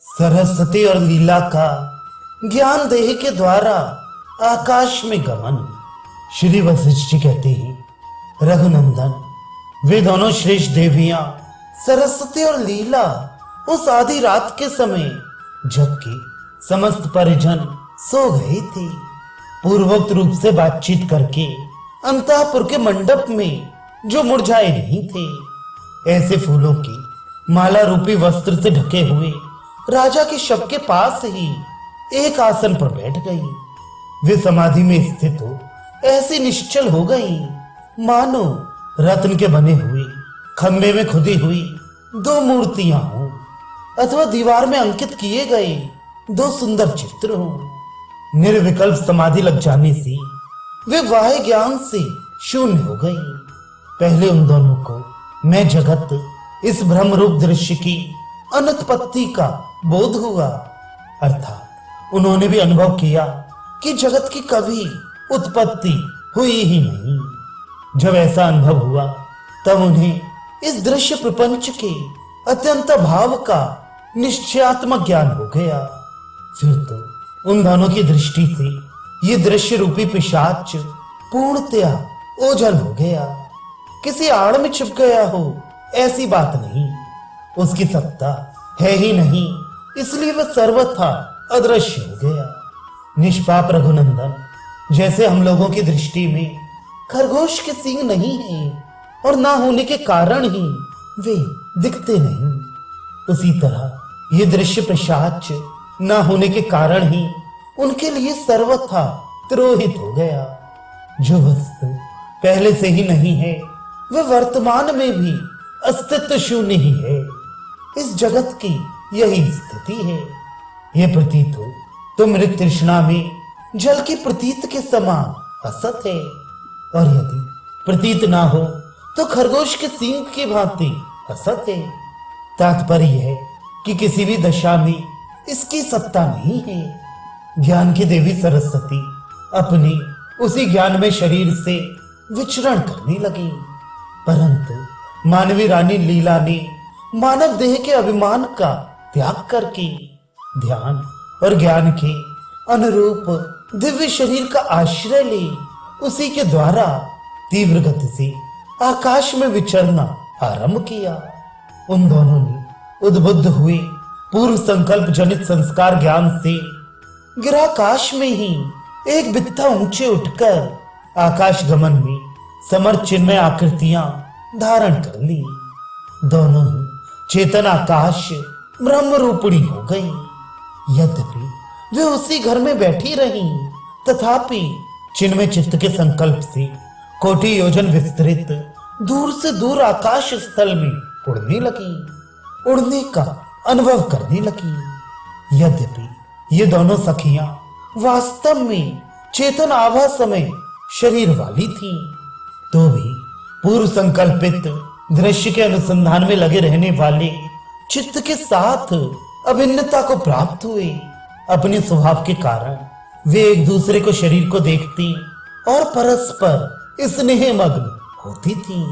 सरस्वती और लीला का ज्ञान देह के द्वारा आकाश में गमन। श्री वशिष्ठ जी कहते हैं, रघुनंदन, वे दोनों श्रेष्ठ देवियां सरस्वती और लीला उस आधी रात के समय, जबकि समस्त परिजन सो गए थे, पूर्वोक्त रूप से बातचीत करके अंतःपुर के मंडप में जो मुरझाए नहीं थे, ऐसे फूलों की माला रूपी वस्त्र से ढके हुए राजा के शव के पास ही एक आसन पर बैठ गई। वे समाधि में स्थित हो ऐसी निश्चल हो गई मानो रत्न के बने हुए खंबे में खुदी हुई दो मूर्तियां हों, अथवा दीवार में अंकित किए गए दो सुंदर चित्र हों। निर्विकल्प समाधि लग जाने से वे वाह्य ज्ञान से शून्य हो गई। पहले उन दोनों को मैं जगत, इस भ्रम रूप दृश्य की अनुत्पत्ति का बोध हुआ, अर्थात उन्होंने भी अनुभव किया कि जगत की कभी उत्पत्ति हुई ही नहीं। जब ऐसा अनुभव हुआ तब उन्हें इस दृश्य प्रपंच के अत्यंत भाव का निश्चयात्मक ज्ञान हो गया। फिर तो उन दोनों की दृष्टि से ये दृश्य रूपी पिशाच पूर्णतया ओझल हो गया, किसी आड़ में छिप गया हो ऐसी बात नहीं। उसकी सत्ता है ही नहीं, इसलिए वह सर्वथा अदृश्य हो गया। निष्पाप रघुनंदन, जैसे हम लोगों की दृष्टि में खरगोश के सींग नहीं है और ना होने के कारण ही वे दिखते नहीं, उसी तरह ये दृश्य पिशाच ना होने के कारण ही उनके लिए सर्वथा तिरोहित हो गया। जो वस्तु पहले से ही नहीं है वह वर्तमान में भी अस्तित्व शून्य ही है। इस जगत की यही स्थिति है। यह प्रतीत हो तो मृत तृष्णा में जल की प्रतीत के समान असत है, और यदि प्रतीत ना हो तो खरगोश के सींग की भांति असत है। तात्पर्य है कि किसी भी दशा में इसकी सत्ता नहीं है। ज्ञान की देवी सरस्वती अपने उसी ज्ञान में शरीर से विचरण करने लगी, परंतु मानवी रानी लीला ने मानव देह के अभिमान का त्याग करके ध्यान और ज्ञान के अनुरूप दिव्य शरीर का आश्रय ले उसी के द्वारा तीव्र गति से आकाश में विचरना आरंभ किया। उन दोनों ने उद्बुद्ध हुए पूर्व संकल्प जनित संस्कार ज्ञान से गिराकाश में ही एक बित्ता ऊंचे उठकर आकाश गमन में समर्थ चिन्मय आकृतियां धारण कर ली। दोनों ही चेतन आकाश ब्रह्म रूपिणी हो गई। यद्यपि वे उसी घर में बैठी रहीं, तथापि चिन्मय चित्त के संकल्प से कोटि योजन विस्तृत दूर से दूर आकाश स्थल में उड़ने लगी, उड़ने का अनुभव करने लगी। यद्यपि ये दोनों सखियां वास्तव में चेतन आभा समय शरीर वाली थीं, तो भी पूर्व संकल्पित दृश्य के अनुसंधान में लगे रहने वाले चित्त के साथ अभिन्नता को प्राप्त हुए। अपने स्वभाव के कारण वे एक दूसरे को शरीर को देखती और परस्पर स्नेह मग्न होती थीं।